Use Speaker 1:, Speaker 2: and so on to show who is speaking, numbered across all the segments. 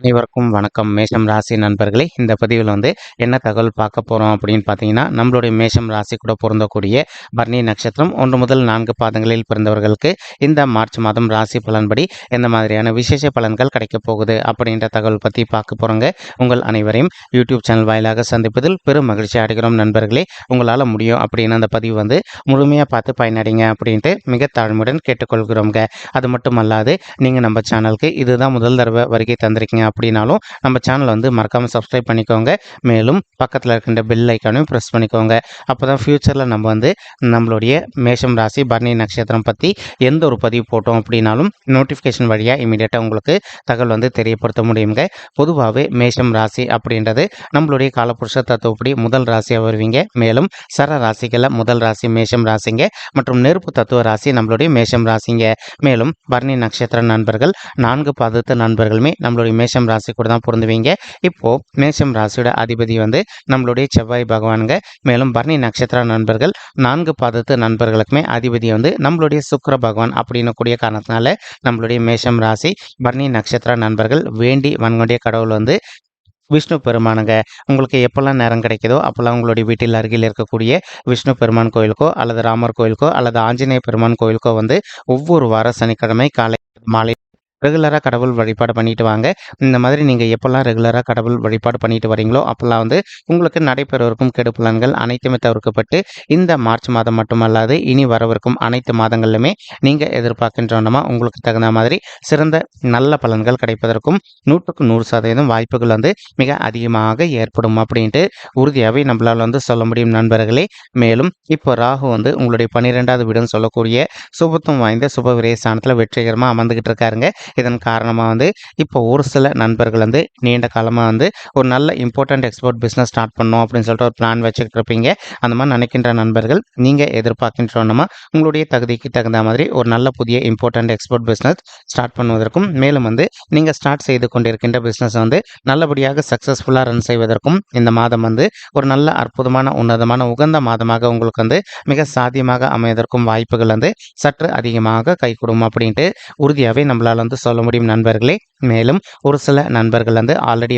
Speaker 1: அனைவருக்கும் வணக்கம். மேஷம் ராசி நண்பர்களே, இந்த பதிவில் என்ன தகவல் பார்க்க போகிறோம் அப்படின்னு பார்த்தீங்கன்னா, நம்மளுடைய மேஷம் ராசி கூட பொருந்தக்கூடிய பரணி நட்சத்திரம் 1 முதல் 4 பாதங்களில் பிறந்தவர்களுக்கு இந்த மார்ச் மாதம் ராசி பலன்படி எந்த மாதிரியான விசேஷ பலன்கள் கிடைக்கப் போகுது அப்படின்ற தகவல் பற்றி பார்க்க போகிறோங்க. உங்கள் அனைவரையும் யூடியூப் சேனல் வாயிலாக சந்திப்பதில் பெரும் மகிழ்ச்சி அடைகிறோம் நண்பர்களே. உங்களால் முடியும் அப்படின்னு அந்த பதிவு முழுமையாக பார்த்து பயனடைங்க அப்படின்ட்டு மிக தாழ்மையுடன் கேட்டுக்கொள்கிறோங்க. அது மட்டும் அல்லாது நீங்கள் நம்ம சேனலுக்கு இதுதான் முதல் தடவை வருகை தந்திருக்கீங்க அப்படின்னாலும் நம்ம சேனல் மறக்காமல் சப்ஸ்கிரைப் பண்ணிக்கோங்க. மேலும் பக்கத்தில் இருக்கின்ற பெல் ஐக்கானையும் ப்ரெஸ் பண்ணிக்கோங்க. அப்போ தான் ஃப்யூச்சரில் நம்ம நம்மளுடைய மேஷம் ராசி பரணி நட்சத்திரம் பற்றி எந்த ஒரு பதிவு போட்டோம் அப்படின்னாலும் நோட்டிஃபிகேஷன் வழியாக இமீடியட்டாக உங்களுக்கு தகவல் தெரியப்படுத்த முடியுங்க. பொதுவாகவே மேஷம் ராசி அப்படின்றது நம்மளுடைய காலப்புருஷ தத்துவப்படி முதல் ராசியாக வருவீங்க. மேலும் சர ராசிகளில் முதல் ராசி மேஷம் ராசிங்க மற்றும் நெருப்பு தத்துவ ராசி நம்மளுடைய மேஷம் ராசிங்க. மேலும் பரணி நட்சத்திர நண்பர்கள் 4 பாதத்து நண்பர்களுமே நம்மளுடைய மேஷம் ராசி கூட தான் பொருந்துவீங்க. இப்போ மேஷம் ராசியோட அதிபதி நம்மளுடைய செவ்வாய் பகவானுங்க. மேலும் பரணி நட்சத்திர நண்பர்கள் 4 பாதத்து நண்பர்களுக்குமே அதிபதி நம்மளுடைய சுக்கிர பகவான் அப்படின்னு கூடிய காரணத்தினால நம்மளுடைய மேஷம் ராசி பரணி நட்சத்திர நண்பர்கள் வேண்டி வன்கொண்டிய கடவுள் விஷ்ணு பெருமானுங்க. உங்களுக்கு எப்போல்லாம் நேரம் கிடைக்குதோ அப்போல்லாம் உங்களுடைய வீட்டில் அருகில் இருக்கக்கூடிய விஷ்ணு பெருமான் கோயிலுக்கோ அல்லது ராமர் கோயிலுக்கோ அல்லது ஆஞ்சநேய பெருமான் கோயிலுக்கோ ஒவ்வொரு வார சனிக்கிழமை காலை மாலை ரெகுலராக கடவுள் வழிபாடு பண்ணிட்டு வாங்க. இந்த மாதிரி நீங்கள் எப்போல்லாம் ரெகுலராக கடவுள் வழிபாடு பண்ணிட்டு வரீங்களோ அப்போல்லாம் உங்களுக்கு நடைபெறவிருக்கும் கெடு பலன்கள் அனைத்துமே தவிர்க்கப்பட்டு இந்த மார்ச் மாதம் மட்டுமல்லாது இனி வரவிருக்கும் அனைத்து மாதங்களிலுமே நீங்கள் எதிர்பார்க்கின்றோன்னா உங்களுக்கு தகுந்த மாதிரி சிறந்த நல்ல பலன்கள் கிடைப்பதற்கும் 100க்கு 100% வாய்ப்புகள் மிக அதிகமாக ஏற்படும் அப்படின்ட்டு உறுதியாகவே நம்மளால் சொல்ல முடியும் நண்பர்களே. மேலும் இப்போ ராகு உங்களுடைய 12வது வீடுன்னு சொல்லக்கூடிய சுபத்துவம் வாய்ந்த சுப விரயஸ்தானத்தில் வெற்றிகரமாக அமர்ந்துகிட்டு இருக்காருங்க. இதன் காரணமாக இப்போ ஒரு சில நண்பர்கள் நீண்ட காலமாக ஒரு நல்ல இம்பார்ட்டன்ட் எக்ஸ்போர்ட் பிஸ்னஸ் ஸ்டார்ட் பண்ணோம் அப்படின்னு சொல்லிட்டு ஒரு பிளான் வச்சுக்கிட்டு இருப்பீங்க. அந்த மாதிரி நினைக்கின்ற நண்பர்கள் நீங்கள் எதிர்பார்க்கின்றோன்னா உங்களுடைய தகுதிக்கு தகுந்த மாதிரி ஒரு நல்ல புதிய இம்பார்ட்டன்ட் எக்ஸ்போர்ட் பிஸ்னஸ் ஸ்டார்ட் பண்ணுவதற்கும் மேலும் நீங்கள் ஸ்டார்ட் செய்து கொண்டிருக்கின்ற பிஸ்னஸ் நல்லபடியாக சக்ஸஸ்ஃபுல்லாக ரன் செய்வதற்கும் இந்த மாதம் ஒரு நல்ல அற்புதமான உன்னதமான உகந்த மாதமாக உங்களுக்கு மிக சாத்தியமாக அமைவதற்கும் வாய்ப்புகள் சற்று அதிகமாக கைகூடும் அப்படின்ட்டு உறுதியாகவே நம்மளால் சொல்ல முடியும் நண்பர்களே. மேலும் ஒரு சில நண்பர்கள் ஆல்ரெடி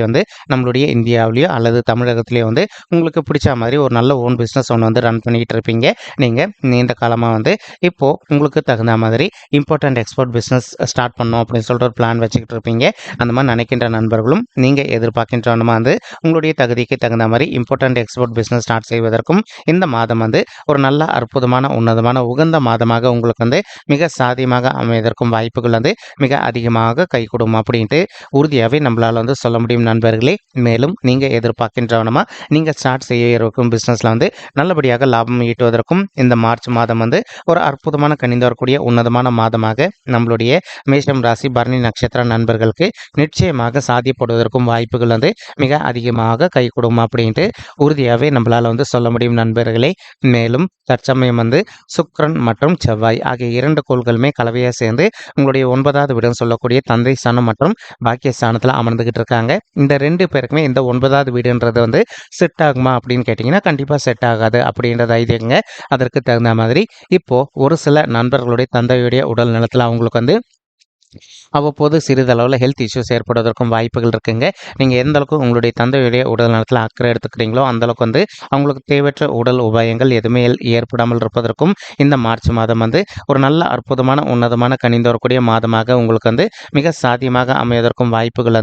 Speaker 1: நம்மளுடைய இந்தியாவிலேயோ அல்லது தமிழகத்திலேயோ உங்களுக்கு பிடிச்ச மாதிரி ஒரு நல்ல ஓன் பிஸ்னஸ் ஒன்று ரன் பண்ணிக்கிட்டு இருப்பீங்க. நீங்கள் நீண்ட காலமாக இப்போ உங்களுக்கு தகுந்த மாதிரி இம்பார்ட்டன்ட் எக்ஸ்போர்ட் பிஸ்னஸ் ஸ்டார்ட் பண்ணோம் அப்படின்னு சொல்லிட்டு ஒரு பிளான் வச்சுக்கிட்டு இருப்பீங்க. அந்த மாதிரி நினைக்கின்ற நண்பர்களும் நீங்கள் எதிர்பார்க்கின்றோன்னா உங்களுடைய தகுதிக்கு தகுந்த மாதிரி இம்பார்ட்டன்ட் எக்ஸ்போர்ட் பிஸ்னஸ் ஸ்டார்ட் செய்வதற்கும் இந்த மாதம் ஒரு நல்ல அற்புதமான உன்னதமான உகந்த மாதமாக உங்களுக்கு மிக சாத்தியமாக அமைவதற்கும் வாய்ப்புகள் மிக அதிகமாக கைகூடும் அப்படின்ட்டு உறுதியாகவே நம்மளால் சொல்ல முடியும் நண்பர்களே. மேலும் நீங்கள் எதிர்பார்க்கின்றவனமா நீங்கள் ஸ்டார்ட் செய்ய இருக்கும் பிஸ்னஸில் நல்லபடியாக லாபம் ஈட்டுவதற்கும் இந்த மார்ச் மாதம் ஒரு அற்புதமான கணிந்து வரக்கூடிய உன்னதமான மாதமாக நம்மளுடைய மேஷம் ராசி பரணி நட்சத்திர நண்பர்களுக்கு நிச்சயமாக சாத்தியப்படுவதற்கும் வாய்ப்புகள் மிக அதிகமாக கைகூடும் அப்படின்ட்டு உறுதியாகவே நம்மளால் சொல்ல முடியும் நண்பர்களே. மேலும் தற்சமயம் சுக்கிரன் மற்றும் செவ்வாய் ஆகிய 2 கோள்களுமே கலவையாக சேர்ந்து உங்களுடைய 9வது வீடுன்னு சொல்லக்கூடிய தந்தை ஸ்தானம் மற்றும் பாக்கிய ஸ்தானத்தில் அமர்ந்துகிட்டு இருக்காங்க. இந்த 2 பேருக்குமே இந்த 9வது வீடுன்றது செட் ஆகுமா அப்படின்னு கேட்டிங்கன்னா கண்டிப்பாக செட் ஆகாது அப்படின்றது ஐதீகங்க. அதற்கு தகுந்த மாதிரி இப்போ ஒரு சில நண்பர்களுடைய தந்தையுடைய உடல் நலத்தில் அவங்களுக்கு அவ்வப்போது சிறிதளவில் ஹெல்த் இஷ்யூஸ் ஏற்படுவதற்கும் வாய்ப்புகள் இருக்குங்க. நீங்கள் எந்த அளவுக்கு உங்களுடைய தந்தையுடைய உடல் நலத்தில் அக்கறை எடுத்துக்கிறீங்களோ அந்தளவுக்கு அவங்களுக்கு தேவையற்ற உடல் உபாயங்கள் எதுவுமே ஏற்படாமல் இருப்பதற்கும் இந்த மார்ச் மாதம் ஒரு நல்ல அற்புதமான உன்னதமான கணிந்து வரக்கூடிய மாதமாக உங்களுக்கு மிக சாத்தியமாக அமைவதற்கும் வாய்ப்புகள்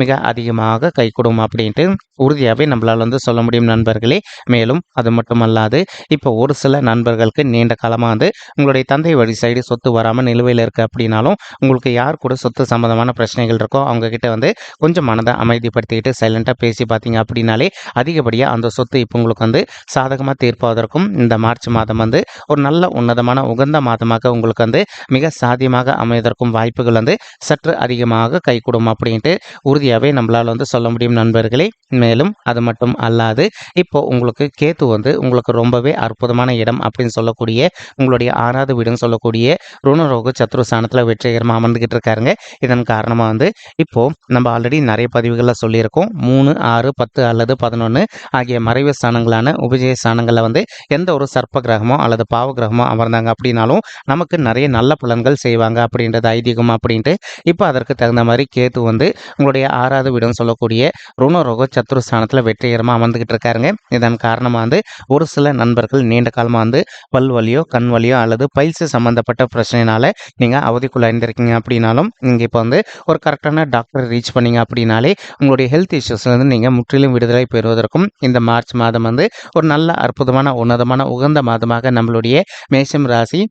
Speaker 1: மிக அதிகமாக கைகூடும் அப்படின்ட்டு உறுதியாகவே நம்மளால் சொல்ல முடியும் நண்பர்களே. மேலும் அது மட்டுமல்லாது இப்போ ஒரு சில நண்பர்களுக்கு நீண்ட காலமாக உங்களுடைய தந்தை வழி சைடு சொத்து வராமல் நிலுவையில் இருக்குது அப்படின்னாலும் உங்களுக்கு யார் கூட சொத்து சம்பந்தமான பிரச்சனைகள் இருக்கோ அவங்க கிட்ட கொஞ்சம் மனதை அமைதிப்படுத்திக்கிட்டு சைலண்டாக பேசி பார்த்தீங்க அப்படின்னாலே அதிகப்படியாக அந்த சொத்து இப்போ உங்களுக்கு சாதகமாக தீர்ப்பதற்கும் இந்த மார்ச் மாதம் ஒரு நல்ல உன்னதமான உகந்த மாதமாக உங்களுக்கு மிக சாத்தியமாக அமைவதற்கும் வாய்ப்புகள் சற்று அதிகமாக கைகூடும் அப்படின்ட்டு உறுதியாகவே நம்மளால் சொல்ல முடியும் நண்பர்களே. மேலும் அது மட்டும் அல்லாது இப்போ உங்களுக்கு கேத்து உங்களுக்கு ரொம்பவே அற்புதமான இடம் அப்படின்னு சொல்லக்கூடிய உங்களுடைய 6வது வீடுன்னு சொல்லக்கூடிய ருணரோக சத்ரு ஸ்தானத்தில் வெற்றிகரமாக அமர்ந்துகிட்டு அமர்ந்துகிட்டு இருக்காருங்க. இதன் காரணமாக வந்து இப்போது நம்ம ஆல்ரெடி நிறைய பதிவுகளில் சொல்லியிருக்கோம். 3, 6, 10 அல்லது 11 ஆகிய மறைவு ஸ்தானங்களான உபஜய ஸ்தானங்களில் வந்து எந்த ஒரு சர்ப்ப கிரகமோ அல்லது பாவ கிரகமோ அமர்ந்தாங்க அப்படின்னாலும் நமக்கு நிறைய நல்ல பலன்கள் செய்வாங்க அப்படின்றது ஐதீகம் அப்படின்ட்டு இப்போ அதற்கு தகுந்த மாதிரி கேத்து வந்து உங்களுடைய 6வது வீடுன்னு சொல்லக்கூடிய ருணரோக சத்துருஸ்தானத்தில் வெற்றிகரமாக அமர்ந்துகிட்டு இருக்காருங்க. இதன் காரணமாக வந்து ஒரு சில நண்பர்கள் நீண்ட காலமாக வந்து பல் வலியோ கண் வலியோ அல்லது பைல்ஸ் சம்பந்தப்பட்ட பிரச்சனைனால நீங்கள் அவதிக்குள்ளாயிருந்திருக்கீங்க அப்படின்னாலும் நீங்கள் இப்போ வந்து ஒரு கரெக்டான டாக்டரை ரீச் பண்ணீங்க அப்படின்னாலே உங்களுடைய ஹெல்த் இஷ்யூஸ் வந்து நீங்கள் முற்றிலும் விடுதலை பெறுவதற்கும் இந்த மார்ச் மாதம் வந்து ஒரு நல்ல அற்புதமான உன்னதமான உகந்த மாதமாக நம்மளுடைய மேஷம் ராசி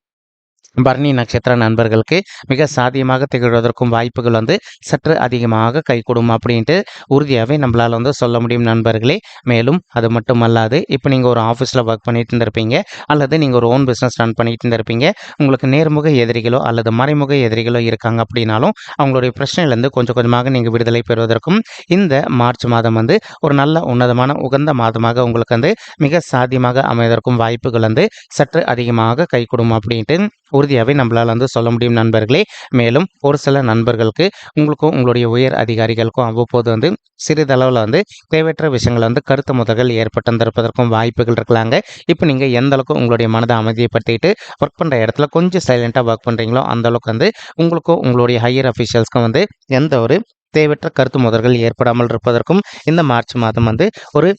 Speaker 1: பரணி நட்சத்திர நண்பர்களுக்கு மிக சாத்தியமாக திகழ்வதற்கும் வாய்ப்புகள் வந்து சற்று அதிகமாக கைகூடும் அப்படின்ட்டு உறுதியாகவே நம்மளால் வந்து சொல்ல முடியும் நண்பர்களே. மேலும் அது மட்டும் அல்லாது இப்போ நீங்கள் ஒரு ஆஃபீஸில் ஒர்க் பண்ணிட்டு இருந்திருப்பீங்க அல்லது நீங்கள் ஒரு ஓன் பிஸ்னஸ் ரன் பண்ணிட்டு இருந்திருப்பீங்க. உங்களுக்கு நேர்முக எதிரிகளோ அல்லது மறைமுக எதிரிகளோ இருக்காங்க அப்படின்னாலும் அவங்களுடைய பிரச்சனையிலேருந்து கொஞ்சம் கொஞ்சமாக நீங்கள் விடுதலை பெறுவதற்கும் இந்த மார்ச் மாதம் வந்து ஒரு நல்ல உன்னதமான உகந்த மாதமாக உங்களுக்கு வந்து மிக சாத்தியமாக அமைவதற்கும் வாய்ப்புகள் வந்து சற்று அதிகமாக கைகூடும் அப்படின்ட்டு உறுதியாகவே நம்மளால் வந்து சொல்ல முடியும் நண்பர்களே. மேலும் ஒரு சில நண்பர்களுக்கு உங்களுக்கும் உங்களுடைய உயர் அதிகாரிகளுக்கும் அவ்வப்போது வந்து சிறிதளவில் வந்து தேவையற்ற விஷயங்கள் வந்து கருத்து முதல்கள் ஏற்பட்டிருப்பதற்கும் வாய்ப்புகள் இருக்கலாங்க. இப்போ நீங்கள் எந்த அளவுக்கு உங்களுடைய மனதை அமைதிப்படுத்திட்டு ஒர்க் பண்ணுற இடத்துல கொஞ்சம் சைலண்ட்டாக ஒர்க் பண்ணுறீங்களோ அந்த அளவுக்கு வந்து உங்களுக்கும் உங்களுடைய ஹையர் அஃபீஷியல்ஸ்க்கும் வந்து எந்த ஒரு தேவையற்ற கருத்து முதல்கள் ஏற்படாமல் இருப்பதற்கும் இந்த மார்ச் மாதம் வந்து ஒரு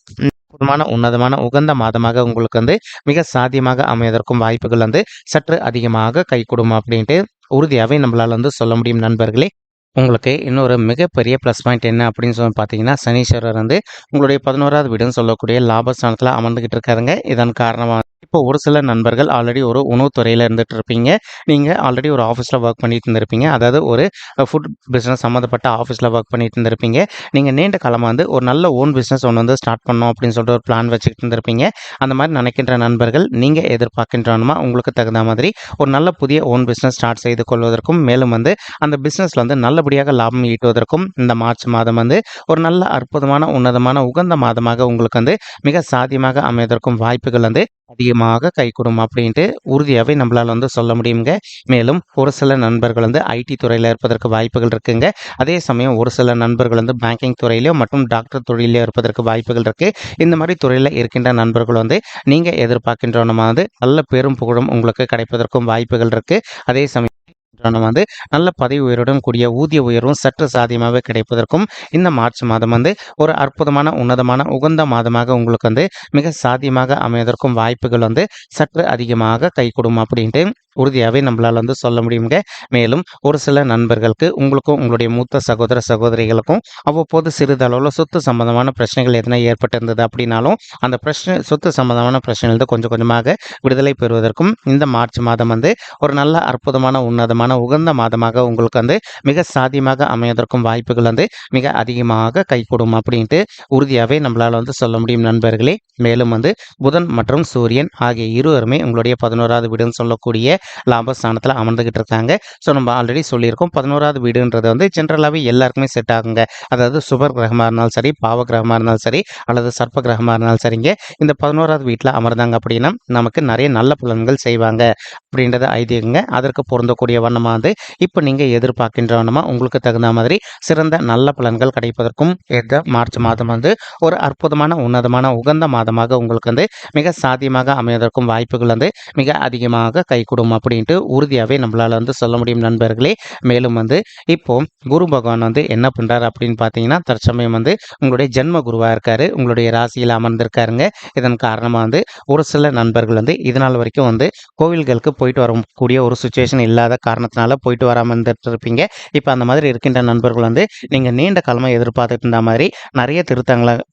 Speaker 1: உன்னதமான உகந்த மாதமாக உங்களுக்கு வந்து மிக சாத்தியமாக அமைவதற்கும் வாய்ப்புகள் வந்து சற்று அதிகமாக கைகூடும் அப்படின்ட்டு உறுதியாகவே நம்மளால் வந்து சொல்ல முடியும் நண்பர்களே. உங்களுக்கு இன்னொரு மிகப்பெரிய ப்ளஸ் பாயிண்ட் என்ன அப்படின்னு சொல்லி பார்த்தீங்கன்னா, சனீஸ்வரர் வந்து உங்களுடைய 11வது வீடுன்னு சொல்லக்கூடிய லாபஸ்தானத்தில் அமர்ந்துகிட்டு இருக்காருங்க. இதன் காரணமாக இப்போ ஒரு சில நண்பர்கள் ஆல்ரெடி ஒரு உணவுத்துறையில் இருந்துட்டு இருப்பீங்க. நீங்கள் ஆல்ரெடி ஒரு ஆஃபீஸில் ஒர்க் பண்ணிட்டு இருந்திருப்பீங்க. அதாவது ஒரு ஃபுட் பிஸ்னஸ் சம்மந்தப்பட்ட ஆஃபீஸில் ஒர்க் பண்ணிட்டு இருந்திருப்பீங்க. நீங்கள் நீண்ட காலமாக வந்து ஒரு நல்ல ஓன் பிஸ்னஸ் ஒன்று வந்து ஸ்டார்ட் பண்ணோம் அப்படின்னு சொல்லிட்டு ஒரு பிளான் வச்சுக்கிட்டு இருந்திருப்பீங்க. அந்த மாதிரி நினைக்கின்ற நண்பர்கள் நீங்கள் எதிர்பார்க்கின்றமா உங்களுக்கு தகுந்த மாதிரி ஒரு நல்ல புதிய ஓன் பிஸ்னஸ் ஸ்டார்ட் செய்து கொள்வதற்கும் மேலும் வந்து அந்த பிஸ்னஸில் வந்து நல்லபடியாக லாபம் ஈட்டுவதற்கும் இந்த மார்ச் மாதம் வந்து ஒரு நல்ல அற்புதமான உன்னதமான உகந்த மாதமாக உங்களுக்கு வந்து மிக சாத்தியமாக அமைவதற்கும் வாய்ப்புகள் வந்து அதிகமாக கைகூடும் அப்படின்ட்டு உறுதியாகவே நம்மளால் வந்து சொல்ல முடியுங்க. மேலும் ஒரு சில நண்பர்கள் வந்து ஐடி துறையில் இருப்பதற்கு வாய்ப்புகள் இருக்குங்க. அதே சமயம் ஒரு சில நண்பர்கள் வந்து பேங்கிங் துறையிலையோ மற்றும் டாக்டர் துறையிலையோ இருப்பதற்கு வாய்ப்புகள் இருக்குது. இந்த மாதிரி துறையில் இருக்கின்ற நண்பர்கள் வந்து நீங்கள் எதிர்பார்க்கின்றன வந்து நல்ல பெரும் புகழும் உங்களுக்கு கிடைப்பதற்கும் வாய்ப்புகள் இருக்குது. அதே சமயம் வந்து நல்ல பதவி உயர்வுடன் கூடிய ஊதிய உயர்வும் சற்று சாத்தியமாக கிடைப்பதற்கும் இந்த மார்ச் மாதம் வந்து ஒரு அற்புதமான உன்னதமான உகந்த மாதமாக உங்களுக்கு வந்து மிக சாத்தியமாக அமைவதற்கும் வாய்ப்புகள் வந்து சற்று அதிகமாக கைகூடும் அப்படின்ட்டு உறுதியாகவே நம்மளால் வந்து சொல்ல முடியுங்க. மேலும் ஒரு சில நண்பர்களுக்கு உங்களுக்கும் உங்களுடைய மூத்த சகோதர சகோதரிகளுக்கும் அவ்வப்போது சிறிதளவில் சொத்து சம்பந்தமான பிரச்சனைகள் எதனா ஏற்பட்டிருந்தது அப்படின்னாலும் அந்த சொத்து சம்பந்தமான பிரச்சனைகள் கொஞ்சம் கொஞ்சமாக விடுதலை பெறுவதற்கும் இந்த மார்ச் மாதம் வந்து ஒரு நல்ல அற்புதமான உன்னதமான உகந்த மாதமாக உங்களுக்கு வந்து மிக சாத்தியமாக அமைவதற்கும் வாய்ப்புகள் வந்து மிக அதிகமாக கைகூடும் அப்படின்ட்டு உறுதியாகவே நம்மளால் வந்து சொல்ல முடியும் நண்பர்களே. மேலும் வந்து புதன் மற்றும் சூரியன் ஆகிய இருவருமே உங்களுடைய 11வது வீடுன்னு சொல்லக்கூடிய லாபஸ்தானத்தில் அமர்ந்துகிட்டு இருக்காங்க. ஸோ நம்ம ஆல்ரெடி சொல்லியிருக்கோம் 11வது வீடுன்றது வந்து ஜென்ரலாகவே எல்லாருக்குமே செட் ஆகுங்க. அதாவது சுபர் கிரகமாக இருந்தாலும் சரி பாவ கிரகமாக இருந்தாலும் சரி அல்லது சர்ப்ப கிரகமாக இருந்தாலும் சரிங்க இந்த 11வது வீட்டில் அமர்ந்தாங்க அப்படின்னா நமக்கு நிறைய நல்ல பலன்கள் செய்வாங்க அப்படின்றத ஐதீகங்க. அதற்கு பொருந்தக்கூடிய வண்ணமாக வந்து இப்போ நீங்கள் எதிர்பார்க்கின்ற வண்ணமாக உங்களுக்கு தகுந்த மாதிரி சிறந்த நல்ல பலன்கள் கிடைப்பதற்கும் இந்த மார்ச் மாதம் வந்து ஒரு அற்புதமான உன்னதமான உகந்த மாதமாக உங்களுக்கு வந்து மிக சாத்தியமாக அமைவதற்கும் வாய்ப்புகள் வந்து மிக அதிகமாக கைகூடும் அப்படின்ட்டு உறுதியாகவே நம்மளால் வந்து சொல்ல முடியும் நண்பர்களே. மேலும் வந்து இப்போ குரு பகவான் வந்து என்ன பண்ணுறாரு அப்படின்னு பார்த்தீங்கன்னா தற்சமயம் வந்து உங்களுடைய ஜென்ம குருவாக இருக்காரு, உங்களுடைய ராசியில் அமர்ந்திருக்காருங்க. இதன் காரணமாக வந்து ஒரு சில நண்பர்கள் வந்து இதனால் வரைக்கும் வந்து கோவில்களுக்கு போயிட்டு வரக்கூடிய ஒரு சுச்சுவேஷன் இல்லாத காரணத்தினால போயிட்டு வராமல் இருந்துட்டு இருப்பீங்க. இப்போ அந்த மாதிரி இருக்கின்ற நண்பர்கள் வந்து நீங்கள் நீண்ட காலமாக எதிர்பார்த்துட்டு இருந்த மாதிரி நிறைய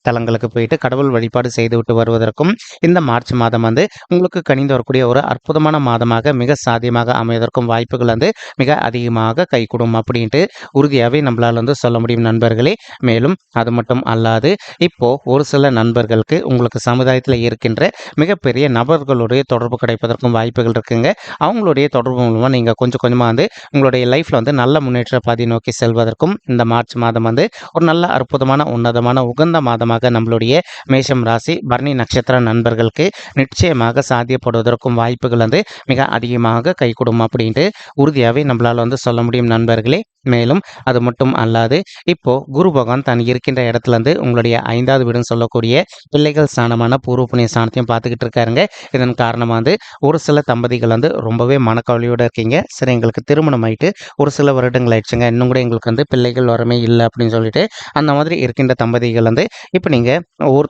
Speaker 1: தலங்களுக்கு போயிட்டு கடவுள் வழிபாடு செய்துவிட்டு வருவதற்கும் இந்த மார்ச் மாதம் வந்து உங்களுக்கு கணிந்து வரக்கூடிய ஒரு அற்புதமான மாதமாக மிக சாத்தியமாக அமைவதற்கும் வாய்ப்புகள் வந்து மிக அதிகமாக கைகூடும் அப்படின்ட்டு உறுதியாகவே நம்மளால் வந்து சொல்ல முடியும் நண்பர்களே. மேலும் அது மட்டும் அல்லாது இப்போ ஒரு சில நண்பர்களுக்கு உங்களுக்கு சமுதாயத்தில் இருக்கின்ற மிகப்பெரிய நபர்களுடைய தொடர்பு கிடைப்பதற்கும் வாய்ப்புகள் இருக்குங்க. அவங்களுடைய தொடர்பு மூலமாக நீங்கள் கொஞ்சம் கொஞ்சமாக நிச்சயமாக வந்து உங்களுடைய லைஃப்பில் வந்து நல்ல முன்னேற்ற பாதை நோக்கி செல்வதற்கும் இந்த மார்ச் மாதம் வந்து ஒரு நல்ல அற்புதமான உன்னதமான உகந்த மாதமாக நம்மளுடைய மேஷம் ராசி பரணி நட்சத்திர நண்பர்களுக்கு நிச்சயமாக சாத்தியப்படுவதற்கும் வாய்ப்புகள் வந்து மிக அதிகமாக கைகூடும் அப்படின்ட்டு உறுதியாகவே நம்மளால் வந்து சொல்ல முடியும் நண்பர்களே. மேலும் அது மட்டும் அல்லாது இப்போ குரு பகவான் தான் இருக்கின்ற இடத்துல இருந்து உங்களுடைய 5வது வீடுன்னு சொல்லக்கூடிய பிள்ளைகள் ஸ்தானமான பூர்வ புண்ணிய ஸ்தானத்தையும் பார்த்துக்கிட்டு இருக்காருங்க. இதன் காரணமாக வந்து ஒரு சில தம்பதிகள் வந்து ரொம்பவே மனக்கவலையோடு இருக்கீங்க. சரி, எங்களுக்கு திருமணம் ஆயிட்டு ஒரு சில வருடங்கள் ஆயிடுச்சுங்க, இன்னும் கூட எங்களுக்கு வந்து பிள்ளைகள் வரமே இல்லை அப்படின்னு சொல்லிட்டு அந்த மாதிரி இருக்கின்ற தம்பதிகள் வந்து இப்போ நீங்கள் ஒரு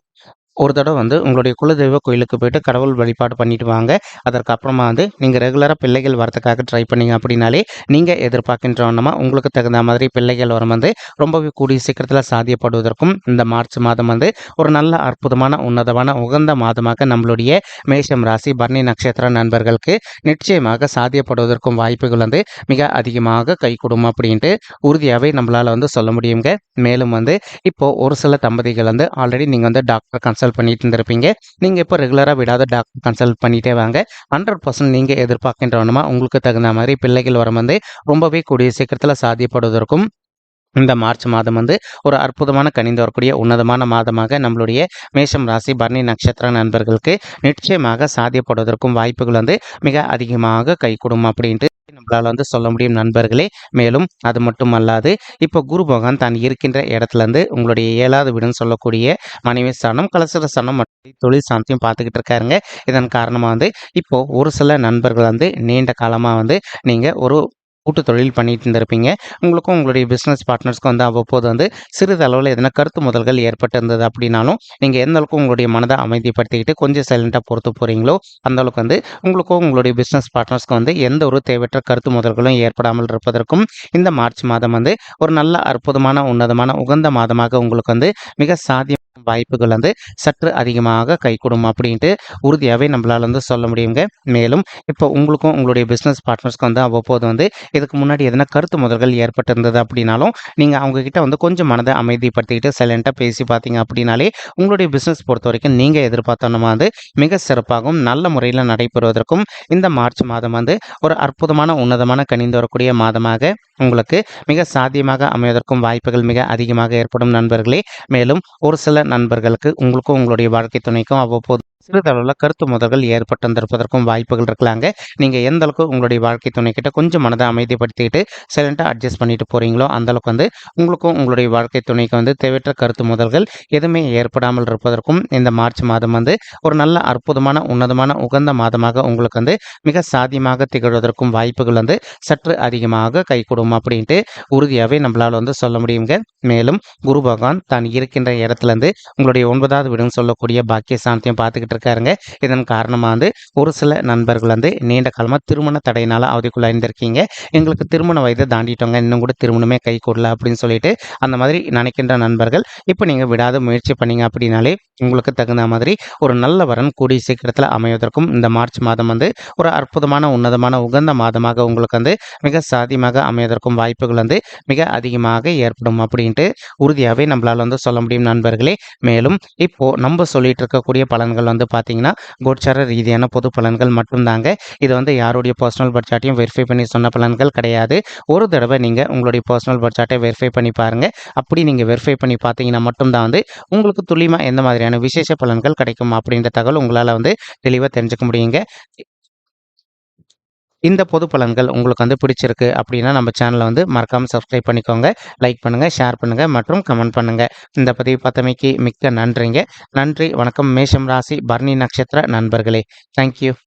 Speaker 1: ஒரு தடவை வந்து உங்களுடைய குலதெய்வ கோயிலுக்கு போயிட்டு கடவுள் வழிபாடு பண்ணிட்டு வாங்க. அதற்கு அப்புறமா வந்து நீங்கள் ரெகுலராக பிள்ளைகள் வரத்துக்காக ட்ரை பண்ணீங்க அப்படின்னாலே நீங்கள் எதிர்பார்க்கின்ற வண்ணமாக உங்களுக்கு தகுந்த மாதிரி பிள்ளைகள் வரம் வந்து ரொம்பவே கூடிய சீக்கிரத்தில் சாத்தியப்படுவதற்கும் இந்த மார்ச் மாதம் வந்து ஒரு நல்ல அற்புதமான உன்னதமான உகந்த மாதமாக நம்மளுடைய மேஷம் ராசி பரணி நட்சத்திர நண்பர்களுக்கு நிச்சயமாக சாத்தியப்படுவதற்கும் வாய்ப்புகள் வந்து மிக அதிகமாக கைகூடும் அப்படின்ட்டு உறுதியாகவே நம்மளால் வந்து சொல்ல முடியுங்க. மேலும் வந்து இப்போ ஒரு சில தம்பதிகள் வந்து ஆல்ரெடி நீங்கள் வந்து டாக்டர் கன்சல்ட் பண்ணிட்டு இருந்திருப்பீங்க. நீங்கள் இப்போ ரெகுலராக விடாத டாக்டர் கன்சல்ட் பண்ணிட்டே வாங்க. 100% நீங்கள் எதிர்பார்க்கின்றவனமா உங்களுக்கு தகுந்த மாதிரி பிள்ளைகள் வரம் வந்து ரொம்பவே கூடிய சீக்கிரத்தில் சாத்தியப்படுவதற்கும் இந்த மார்ச் மாதம் வந்து ஒரு அற்புதமான கனிந்து வரக்கூடிய உன்னதமான மாதமாக நம்மளுடைய மேஷம் ராசி பரணி நட்சத்திர நண்பர்களுக்கு நிச்சயமாக சாத்தியப்படுவதற்கும் வாய்ப்புகள் வந்து மிக அதிகமாக கைகூடும் அப்படின்ட்டு நம்மளால் வந்து சொல்ல முடியும் நண்பர்களே. மேலும் அது மட்டும் அல்லாது இப்போ குரு பகவான் தான் இருக்கின்ற இடத்துல இருந்து உங்களுடைய 7வது வீடுன்னு சொல்லக்கூடிய மனைவி ஸ்தானம் கலசர ஸ்தானம் மற்றும் தொழில் ஸ்தானத்தையும் பார்த்துக்கிட்டு இருக்காருங்க. இதன் காரணமாக வந்து இப்போ ஒரு சில நண்பர்கள் வந்து நீண்ட காலமாக வந்து நீங்கள் ஒரு கூட்டு தொழில் பண்ணிட்டு இருந்திருப்பீங்க. உங்களுக்கும் உங்களுடைய பிஸ்னஸ் பார்ட்னர்ஸ்க்கும் வந்து அவ்வப்போது வந்து சிறிதளவில் எதனா கருத்து முதல்கள் ஏற்பட்டு இருந்தது அப்படின்னாலும் நீங்கள் எந்த அளவுக்கு உங்களுடைய மனதை அமைதிப்படுத்திக்கிட்டு கொஞ்சம் சைலண்ட்டாக பொறுத்து போகிறீங்களோ அந்த அளவுக்கு வந்து உங்களுக்கும் உங்களுடைய பிஸ்னஸ் பார்ட்னர்ஸ்க்கும் வந்து எந்த ஒரு தேவையற்ற கருத்து முதல்களும் ஏற்படாமல் இருப்பதற்கும் இந்த மார்ச் மாதம் வந்து ஒரு நல்ல அற்புதமான உன்னதமான உகந்த மாதமாக உங்களுக்கு வந்து மிக சாத்தியம் வாய்ப்புகள் வந்து சற்று அதிகமாக கைகூடும் அப்படின்ட்டு உறுதியாகவே நம்மளால் வந்து சொல்ல முடியுங்க. மேலும் இப்போ உங்களுக்கும் உங்களுடைய பிஸ்னஸ் பார்ட்னர்ஸ்க்கும் வந்து அவ்வப்போது வந்து இதுக்கு முன்னாடி எதனா கருத்து முதல்கள் ஏற்பட்டிருந்தது அப்படின்னாலும் நீங்கள் அவங்கக்கிட்ட வந்து கொஞ்சம் மனதை அமைதிப்படுத்திக்கிட்டு சைலண்ட்டாக பேசி பார்த்தீங்க அப்படின்னாலே உங்களுடைய பிஸ்னஸ் பொறுத்த வரைக்கும் நீங்கள் எதிர்பார்த்தோன்னா வந்து மிக சிறப்பாகவும் நல்ல முறையில் நடைபெறுவதற்கும் இந்த மார்ச் மாதம் வந்து ஒரு அற்புதமான உன்னதமான கனிந்து வரக்கூடிய மாதமாக உங்களுக்கு மிக சாத்தியமாக அமைவதற்கும் வாய்ப்புகள் மிக அதிகமாக ஏற்படும் நண்பர்களே. மேலும் ஒரு சில நண்பர்களுக்கு உங்களுக்கும் உங்களுடைய வாழ்க்கை துணைக்கும் அவ்வப்போது சிறிதளவில் கருத்து முதல்கள் ஏற்பட்டிருப்பதற்கும் வாய்ப்புகள் இருக்கலாங்க. நீங்கள் எந்த அளவுக்கு உங்களுடைய வாழ்க்கை துணைக்கிட்ட கொஞ்சம் மனதை அமைதிப்படுத்திக்கிட்டு சைலண்ட்டாக அட்ஜஸ்ட் பண்ணிட்டு போகிறீங்களோ அந்தளவுக்கு வந்து உங்களுக்கும் உங்களுடைய வாழ்க்கை துணைக்கு வந்து தேவையற்ற கருத்து முதல்கள் எதுவுமே ஏற்படாமல் இருப்பதற்கும் இந்த மார்ச் மாதம் வந்து ஒரு நல்ல அற்புதமான உன்னதமான உகந்த மாதமாக உங்களுக்கு வந்து மிக சாத்தியமாக திகழ்வதற்கும் வாய்ப்புகள் வந்து சற்று அதிகமாக கைகூடும் அப்படின்ட்டு உறுதியாகவே நம்மளால் வந்து சொல்ல முடியுங்க. மேலும் குரு பகவான் தான் இருக்கின்ற இடத்துலேருந்து உங்களுடைய 9வது வீடுன்னு சொல்லக்கூடிய பாக்கிய சாந்தியம் பார்த்துக்கிட்டு இருக்காருங்க. இதன் காரணமாக வந்து ஒரு சில நண்பர்கள் வந்து நீண்ட காலமாக திருமண தடையினால் அவதிக்குள்ளாயிருந்திருக்கீங்க. எங்களுக்கு திருமண வயதை தாண்டிட்டோங்க, இன்னும் கூட திருமணமே கை கூடல அப்படின்னு சொல்லிட்டு அந்த மாதிரி நினைக்கின்ற நண்பர்கள் இப்போ நீங்கள் விடாத முயற்சி பண்ணீங்க அப்படின்னாலே உங்களுக்கு தகுந்த மாதிரி ஒரு நல்ல வரன் கூடிய சீக்கிரத்தில் அமைவதற்கும் இந்த மார்ச் மாதம் வந்து ஒரு அற்புதமான உன்னதமான உகந்த மாதமாக உங்களுக்கு வந்து மிக சாத்தியமாக அமைவதற்கும் வாய்ப்புகள் வந்து மிக அதிகமாக ஏற்படும் அப்படின்ட்டு உறுதியாகவே நம்மளால் வந்து சொல்ல முடியும் நண்பர்களே. மேலும் இப்போ நம்ம சொல்லிட்டு இருக்கக்கூடிய பலன்கள் வந்து பார்த்தீங்கன்னா கோச்சார ரீதியான பொது பலன்கள் மட்டும்தாங்க. இது வந்து யாருடைய பர்சனல் பட்ஜெட்டையும் வெரிஃபை பண்ணி சொன்ன பலன்கள் கிடையாது. ஒரு தடவை நீங்கள் உங்களுடைய பர்சனல் பட்ஜெட்டை வெரிஃபை பண்ணி பாருங்கள். அப்படி நீங்கள் வெரிஃபை பண்ணி பார்த்தீங்கன்னா மட்டும்தான் வந்து உங்களுக்கு துல்லியமாக எந்த மாதிரியான விசேஷ பலன்கள் கிடைக்கும் அப்படின்ற தகவல் உங்களால் வந்து தெளிவாக தெரிஞ்சுக்க முடியுங்க. இந்த பொது பலன்கள் உங்களுக்கு வந்து பிடிச்சிருக்கு அப்படின்னா நம்ம சேனலை வந்து மறக்காமல் சப்ஸ்கிரைப் பண்ணிக்கோங்க. லைக் பண்ணுங்கள், ஷேர் பண்ணுங்கள் மற்றும் கமெண்ட் பண்ணுங்கள். இந்த பதிவு பார்த்தமைக்கு மிக்க நன்றிங்க. நன்றி, வணக்கம். மேஷம் ராசி பரணி நட்சத்திர நண்பர்களே, தேங்க்யூ.